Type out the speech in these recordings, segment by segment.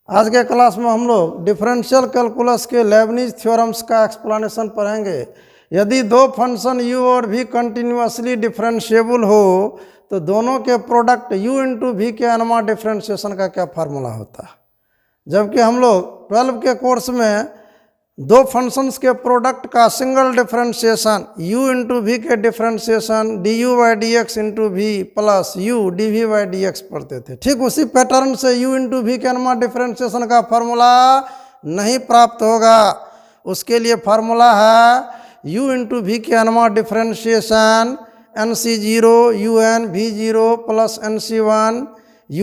आज के क्लास में हम लोग डिफरेंशियल कैलकुलस के लेबनीज थ्योरम्स का एक्सप्लेनेशन पढ़ेंगे। यदि दो फंक्शन u और v कंटिन्यूअसली डिफरेंशिएबल हो तो दोनों के प्रोडक्ट u इंटू वी के अनमा डिफरेंशिएशन का क्या फार्मूला होता है। जबकि हम लोग 12 के कोर्स में दो फंक्शंस के प्रोडक्ट का single differentiation u into v के differentiation du by d x into v plus u dv by d x पढ़ते थे। ठीक उसी पैटर्न से u इंटू वी के अनमा डिफरेंशिएशन का फार्मूला नहीं प्राप्त होगा। उसके लिए फार्मूला है u इंटू वी के अनमा differentiation nc0 un v0 plus nc1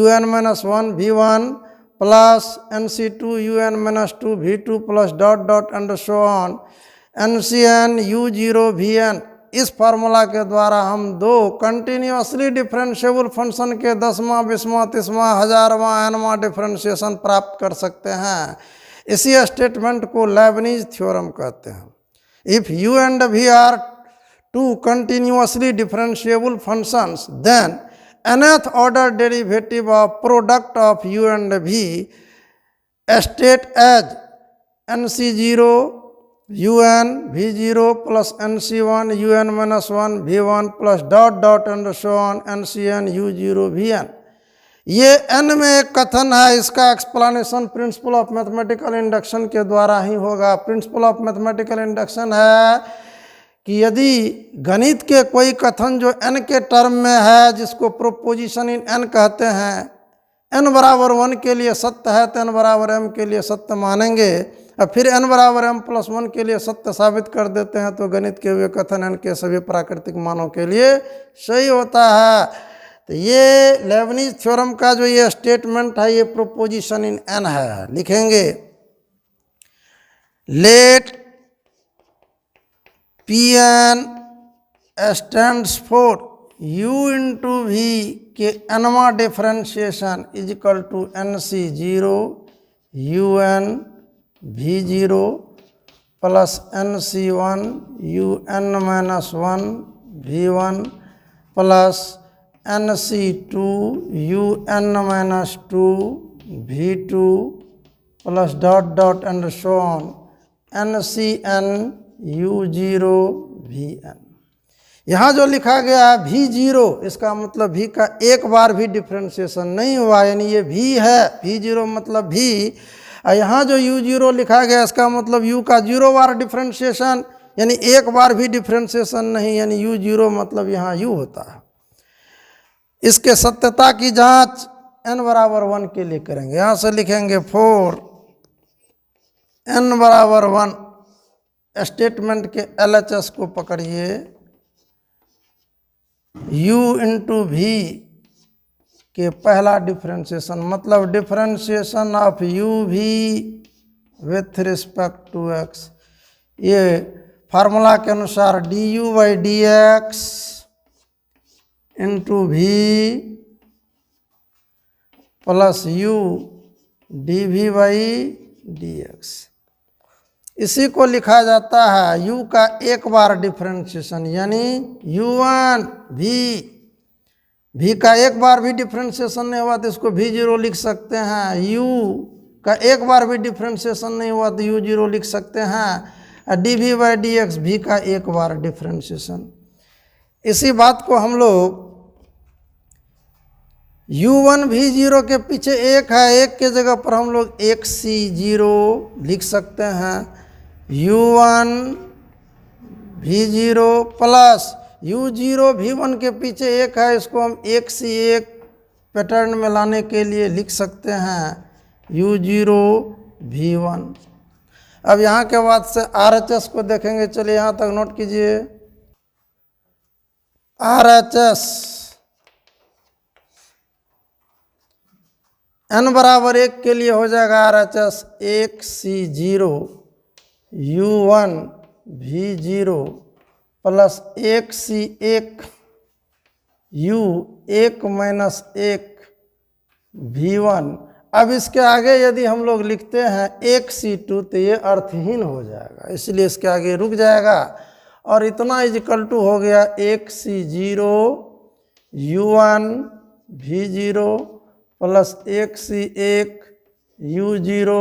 un minus 1 v1 plus nc2 un minus 2 v2 plus dot dot and so on ncn u0 vn। इस फार्मूला के द्वारा हम दो कंटिन्यूअसली डिफरेंशिएबल फंक्शन के 10वां 20वां 30वां 1000वां nवां differentiation प्राप्त कर सकते हैं। इसी स्टेटमेंट को लेबनीज थ्योरम कहते हैं। If u and v are two continuously differentiable functions, then nth order derivative of product of u and v state as nc0 un v0 plus nc1 un minus 1 v1 plus dot dot and so on ncn u0 vn। ये n में एक कथन है, इसका explanation principle of mathematical induction के द्वारा ही होगा। Principle of mathematical induction है कि यदि गणित के कोई कथन जो n के टर्म में है, जिसको प्रोपोजिशन इन n कहते हैं, n बराबर 1 के लिए सत्य है तो n बराबर m के लिए सत्य मानेंगे, और फिर n बराबर m प्लस 1 के लिए सत्य साबित कर देते हैं तो गणित के हुए कथन n के सभी प्राकृतिक मानों के लिए सही होता है। तो ये लेबनीज थ्योरम का जो ये स्टेटमेंट है, ये प्रोपोजिशन इन n है। लिखेंगे let Pn stands for u into v के nवां differentiation is equal to nc0 un v0 plus nc1 un minus 1 v1 plus nc2 un minus 2 v2 plus dot dot and so on ncn u0 vn। यहाँ जो लिखा गया है v0, इसका मतलब v का एक बार भी डिफरेंशिएशन नहीं हुआ, यानी ये v है, v0 मतलब v। यहाँ जो u0 लिखा गया इसका मतलब u का 0 बार डिफरेंशिएशन, यानी एक बार भी डिफरेंशिएशन नहीं, यानी u0 मतलब यहाँ u होता है। इसके सत्यता की जांच n बराबर 1 के लिए करेंगे। यहाँ से लिखेंगे फॉर n बराबर 1 स्टेटमेंट के LHS को पकड़िए, u इंटू वी के पहला डिफरेंशिएशन मतलब differentiation of u v with respect to x। ये फार्मूला के अनुसार du by d x into v plus u dv by d x. इसी को लिखा जाता है u का एक बार डिफरेंशिएशन, यानी u1 v का एक बार भी डिफरेंशिएशन नहीं हुआ तो इसको v0 लिख सकते हैं। u का एक बार भी डिफरेंशिएशन नहीं हुआ तो u0 लिख सकते हैं। dv by d x v का एक बार डिफरेंशिएशन। इसी बात को हम लोग u1 v0 के पीछे एक है, एक के जगह पर हम लोग एक c0 लिख सकते हैं। u1 v0 plus u0 v1 के पीछे एक है, इसको हम एक सी एक पैटर्न में लाने के लिए लिख सकते हैं u0 v1। अब यहाँ के बाद से RHS को देखेंगे। चलिए यहाँ तक नोट कीजिए। RHS n बराबर 1 के लिए हो जाएगा RHS एक c0 u1 v0 प्लस एक c1 u1 माइनस 1 v1। अब इसके आगे यदि हम लोग लिखते हैं एक c2 तो ये अर्थहीन हो जाएगा, इसलिए इसके आगे रुक जाएगा और इतना इज इक्वल टू हो गया एक c0 u1 v0 प्लस एक सी एक U0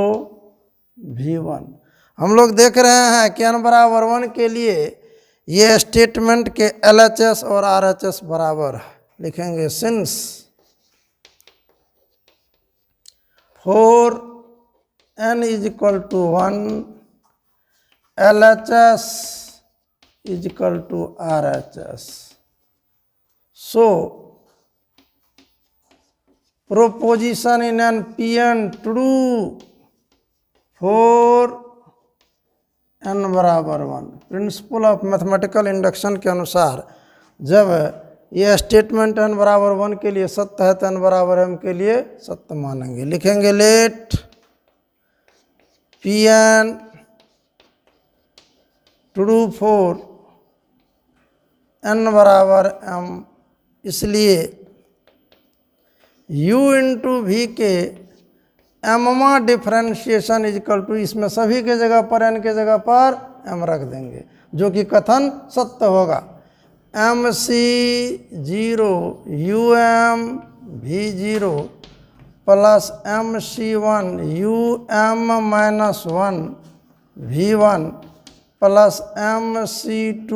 V1। हम लोग देख रहे हैं कि n बराबर 1 के लिए ये स्टेटमेंट के LHS और RHS बराबर है। लिखेंगे since for n is equal to 1 LHS is equal to RHS, so proposition in an Pn true for n बराबर 1। प्रिंसिपल ऑफ मैथमेटिकल इंडक्शन के अनुसार जब ये स्टेटमेंट n बराबर 1 के लिए सत्य है तो n बराबर m के लिए सत्य मानेंगे। लिखेंगे let Pn true for n बराबर m, इसलिए u इंटू वी के एममा डिफ्रेंशिएशन इजकल टू, इसमें सभी के जगह पर n के जगह पर m रख देंगे जो कि कथन सत्य होगा। MC0 UM V0 plus MC1 UM minus 1 V1 plus MC2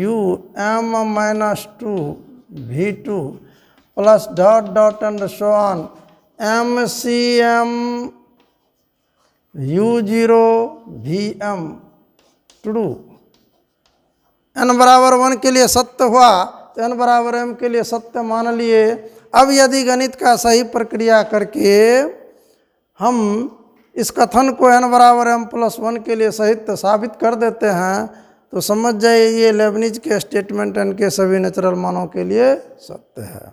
UM minus 2 V2 plus dot dot and so on MCM U0 VM true. n बराबर 1 के लिए सत्य हुआ तो n बराबर m के लिए सत्य मान लिए। अब यदि गणित का सही प्रक्रिया करके हम इस कथन को n बराबर m प्लस 1 के लिए सहित साबित कर देते हैं तो समझ जाइए ये लेबनिज के स्टेटमेंट n के सभी नेचुरल मानों के लिए सत्य है।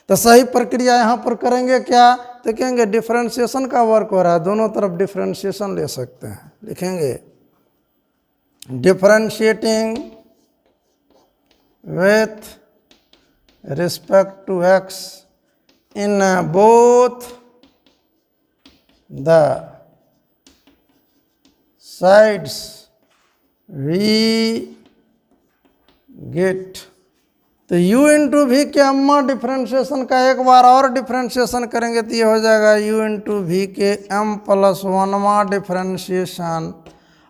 तो सही प्रक्रिया यहाँ पर करेंगे क्या, तो कहेंगे डिफरेंशिएशन का वर्क हो रहा है, दोनों तरफ डिफरेंशिएशन ले सकते हैं। लिखेंगे differentiating with respect to x in both the sides we get। तो u इंटू वी के एम्मा डिफ्रेंशिएशन का एक बार और डिफ्रेंशिएशन करेंगे तो ये हो जाएगा u इंटू वी के m प्लस 1वां डिफ्रेंशिएशन,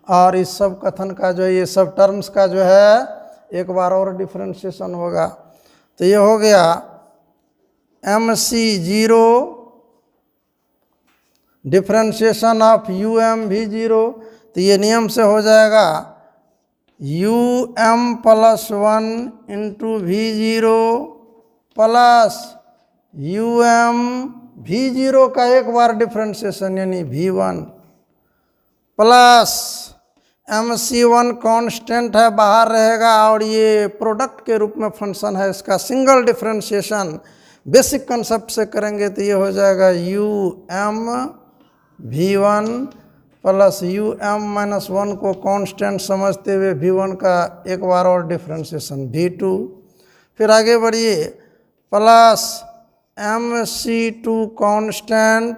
और इस सब कथन का जो ये सब टर्म्स का जो है एक बार और डिफ्रेंशिएशन होगा। तो ये हो गया MC0 differentiation of UM V0, तो ये नियम से हो जाएगा UM plus 1 into V0 plus UM V0 का एक बार डिफ्रेंशिएशन यानी V1 प्लस MC1 कांस्टेंट है बाहर रहेगा और ये प्रोडक्ट के रूप में फंक्शन है, इसका सिंगल डिफ्रेंशिएशन बेसिक कंसेप्ट से करेंगे तो ये हो जाएगा UM V1 plus UM minus 1 को कांस्टेंट समझते हुए V1 का एक बार और डिफ्रेंशिएशन V2। फिर आगे बढ़िए प्लस MC2 कांस्टेंट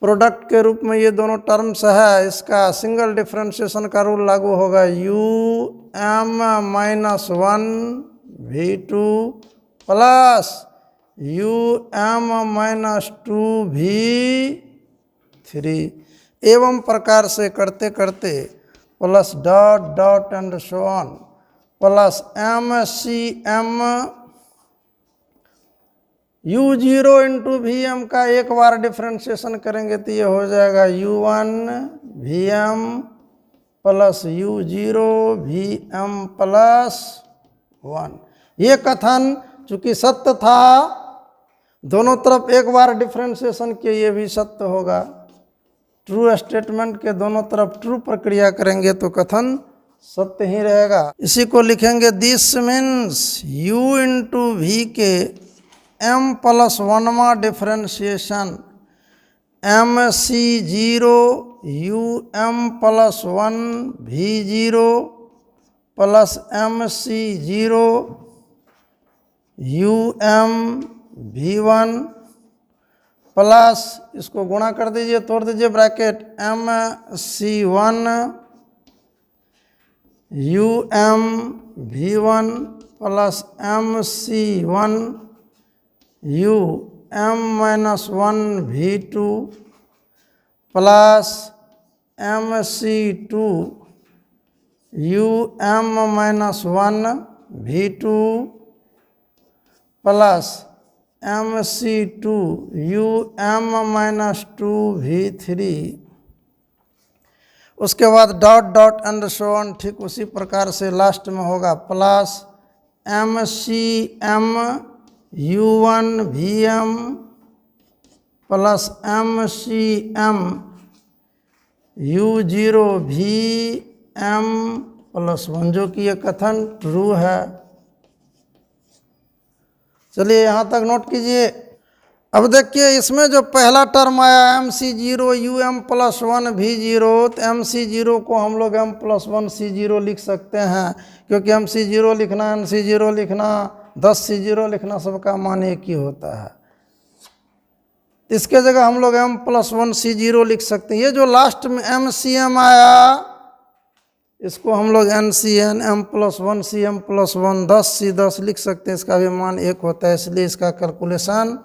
प्रोडक्ट के रूप में ये दोनों टर्म्स है, इसका सिंगल डिफ्रेंशिएशन का रूल लागू होगा UM minus 1 V2 plus UM minus 2 V3। एवं प्रकार से करते करते plus dot dot and so on plus MCM U0 into VM का एक बार डिफ्रेंशिएशन करेंगे तो ये हो जाएगा U1 VM plus U0 VM plus 1। ये कथन चूंकि सत्य था, दोनों तरफ एक बार डिफ्रेंशिएशन किए, ये भी सत्य होगा। ट्रू स्टेटमेंट के दोनों तरफ ट्रू प्रक्रिया करेंगे तो कथन सत्य ही रहेगा। इसी को लिखेंगे this means U into v के m प्लस 1वां differentiation MC0 UM plus 1 V0 plus MC0 UM V1 plus इसको गुणा कर दीजिए, तोड़ दीजिए bracket MC1 UM V1 plus MC1 UM minus 1 V2 plus MC2 UM-1 V2 plus MC2 UM-2 V3। उसके बाद dot dot and so on, ठीक उसी प्रकार से लास्ट में होगा plus MCM U1 VM plus MCM U0 VM plus 1, जो कि ये कथन ट्रू है। चलिए यहाँ तक नोट कीजिए। अब देखिए इसमें जो पहला टर्म आया MC0 UM+1 V0, तो MC0 को हम लोग M+1 C0 लिख सकते हैं, क्योंकि MC0 लिखना, NC0 लिखना, 10 C0 लिखना सबका मान एक ही होता है। इसके जगह हम लोग M+1 C0 लिख सकते हैं। ये जो लास्ट में MCM आया इसको हम लोग NCN M+1 CM+1 10 C10 लिख सकते हैं, इसका भी मान एक होता है, इसलिए इसका कैलकुलेशन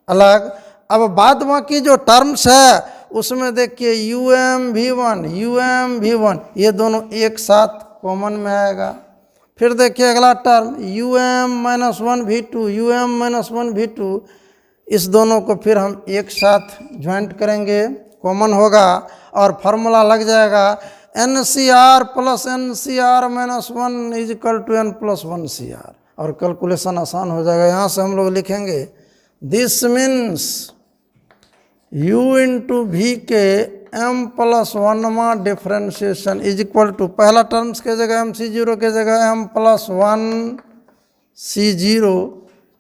अलग। अब बाद बाकी जो टर्म्स है उसमें देखिए UM V1 ये दोनों एक साथ कॉमन में आएगा। फिर देखिए अगला टर्म UM-1 V2 V2, इस दोनों को फिर हम एक साथ ज्वाइंट करेंगे, कॉमन होगा और फार्मूला लग जाएगा NCR plus NCR-1 = N+1 CR, और कैलकुलेशन आसान हो जाएगा। यहाँ से हम लोग लिखेंगे this means U into V के M+1 डिफ्रेंशिएशन = पहला टर्म्स के जगह MC0 के जगह M+1 C0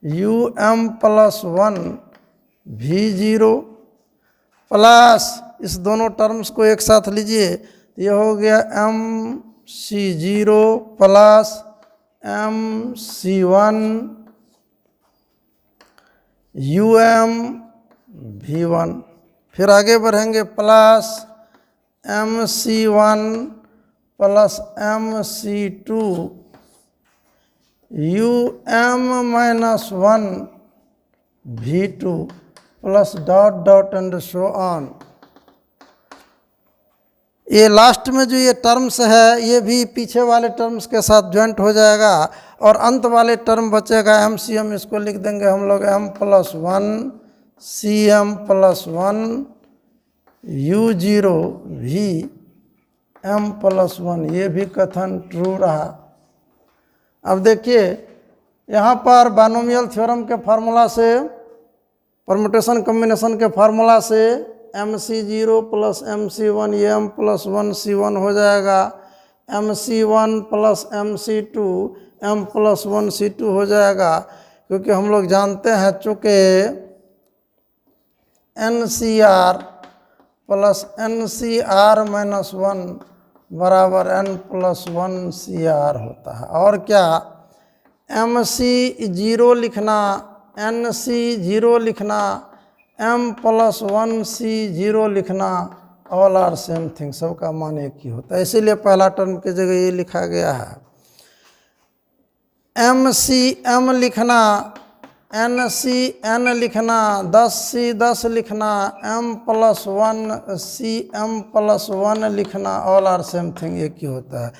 UM+1 V0 plus इस दोनों टर्म्स को एक साथ लीजिए, ये हो गया MC0 plus MC1 UM V1। फिर आगे बढ़ेंगे plus MC1 plus MC2 UM-1 V2 plus dot dot and so on. ये लास्ट में जो ये टर्म्स है ये भी पीछे वाले टर्म्स के साथ ज्वाइंट हो जाएगा, और अंत वाले टर्म बचेगा MCM, इसको लिख देंगे हम लोग M+1 CM+1 U0 V M+1, ये भी कथन ट्रू रहा। अब देखिए यहाँ पर बाइनोमियल थ्योरम के फार्मूला से, परम्यूटेशन कॉम्बिनेशन के फार्मूला से MC0 प्लस MC1 ये M+1 C1 हो जाएगा, MC1 plus MC2 M+1 C2 हो जाएगा, क्योंकि हम लोग जानते हैं चूँकि NCR प्लस NCR-1 बराबर N+1 CR होता है। और क्या MC0 लिखना, NC0 लिखना, M+1 C0 लिखना, ऑल आर सेम थिंग, सबका मान एक ही होता है, इसीलिए पहला टर्म की जगह ये लिखा गया है। MCM लिखना, NCN लिखना, 10 C10 लिखना, M+1 CM+1 लिखना, ऑल आर सेम थिंग एक ही होता है।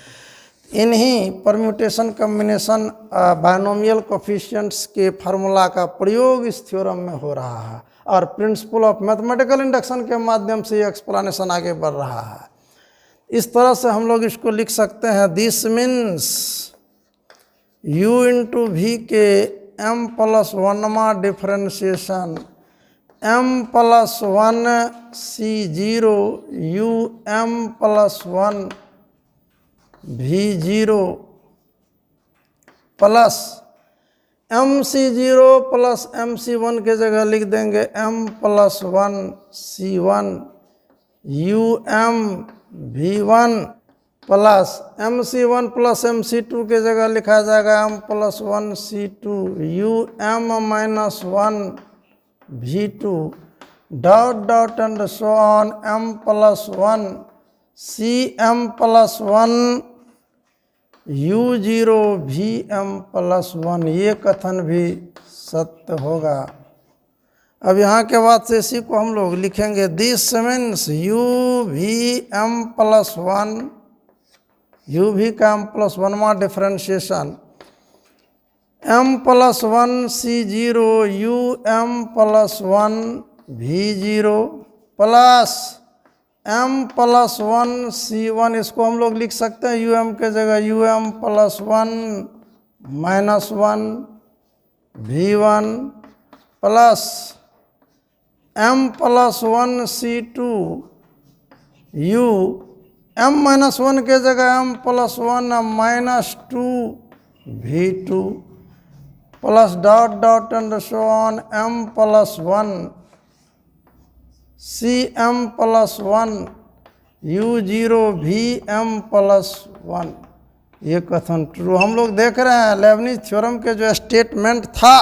इन्हीं परम्यूटेशन कम्बिनेशन बाइनोमियल कोफिशिएंट्स के फार्मूला का प्रयोग इस थ्योरम में हो रहा है, और प्रिंसिपल ऑफ मैथमेटिकल इंडक्शन के माध्यम से ये एक्सप्लेनेशन आगे बढ़ रहा है। इस तरह से हम लोग इसको लिख सकते हैं, this means U into V के M+1 differentiation M+1 C0 UM+1 V0 plus MC0 plus MC1 के जगह लिख देंगे M+1 C1 UM V1 plus MC1 plus MC2 के जगह लिखा जाएगा M+1 C2 UM-1 V2 dot dot and so on M+1 CM+1 U0 VM+1, ये कथन भी सत्य होगा। अब यहाँ के बाद से इसी को हम लोग लिखेंगे दिस मीन्स यू भी एम प्लस वन, यू भी का एम प्लस वन में differentiation m plus one c zero u m plus one भी zero plus m plus one c one, इसको हम लोग लिख सकते हैं यू एम के जगह u m plus one minus one भी one plus m plus one c two u m minus one के जगह m plus one minus two भी two plus dot dot and so on m plus one c m plus one u zero भी m plus one. ये कथन true. हम लोग देख रहे हैं लेबनिज थ्योरम के जो स्टेटमेंट था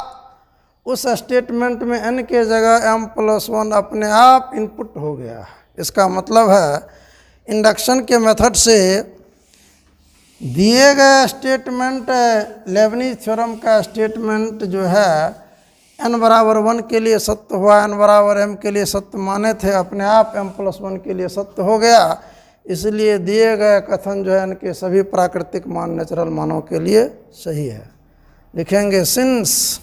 उस स्टेटमेंट में n के जगह m प्लस वन अपने आप इनपुट हो गया। इसका मतलब है इंडक्शन के मेथड से दिए गए स्टेटमेंट लेबनिज थ्योरम का स्टेटमेंट जो है n बराबर वन के लिए सत्य हुआ, n बराबर m के लिए सत्य माने थे, अपने आप m प्लस वन के लिए सत्य हो गया। इसलिए दिए गए कथन जो है n के सभी प्राकृतिक मान नेचुरल मानों के लिए सही है। लिखेंगे since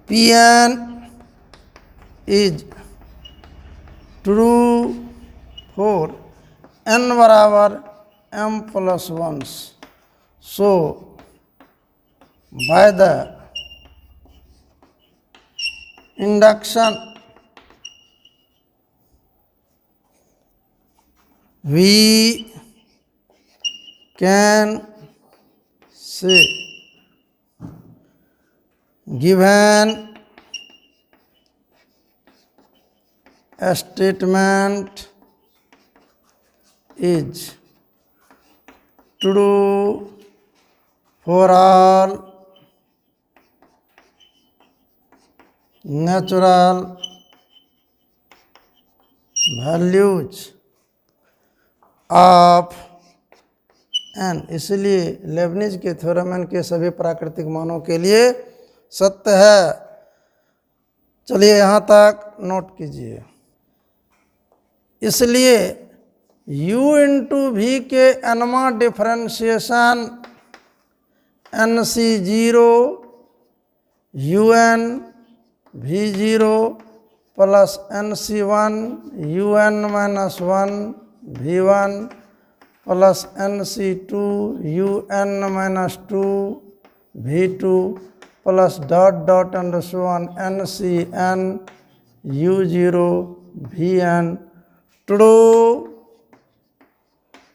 Pn is true for n बराबर m plus once, so by the induction we can say given a statement is true for all natural values of n। इसलिए लेबनिज के थ्योरम n के सभी प्राकृतिक मानों के लिए सत्य है। चलिए यहाँ तक नोट कीजिए। इसलिए u इंटू वी के एनमा differentiation n c zero u n v zero plus n c one u n minus one भी one plus n c two u n minus two भी two plus dot dot and so on n c n u zero v n true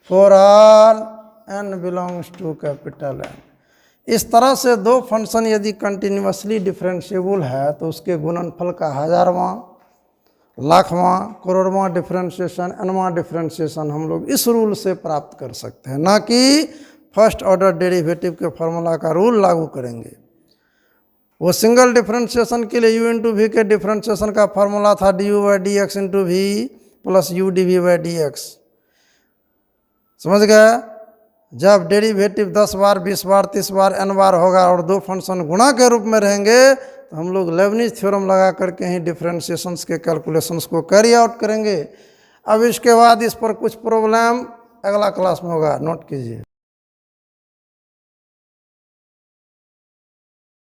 for all n belongs to capital N. इस तरह से दो function यदि continuously differentiable है तो उसके गुणनफल का हजारवां, लाखवां, करोड़वां डिफरेंशिएशन, एनवां डिफरेंशिएशन हम लोग इस रूल से प्राप्त कर सकते हैं, ना कि फर्स्ट ऑर्डर डेरिवेटिव के फॉर्मूला का रूल लागू करेंगे। वो सिंगल डिफरेंशिएशन के लिए यू इंटू वी के डिफरेंशिएशन का फॉर्मूला था d u by d x into v plus u d v by d x. समझ गए? जब डेरिवेटिव 10 बार, 20 बार, 30 बार, n बार होगा और दो फंक्शन गुणा के रूप में रहेंगे तो हम लोग लेबनिज थ्योरम लगा करके ही डिफरेंशिएशंस के कैलकुलेशंस को कैरी आउट करेंगे। अब इसके बाद इस पर कुछ प्रॉब्लम अगला क्लास में होगा, नोट कीजिए।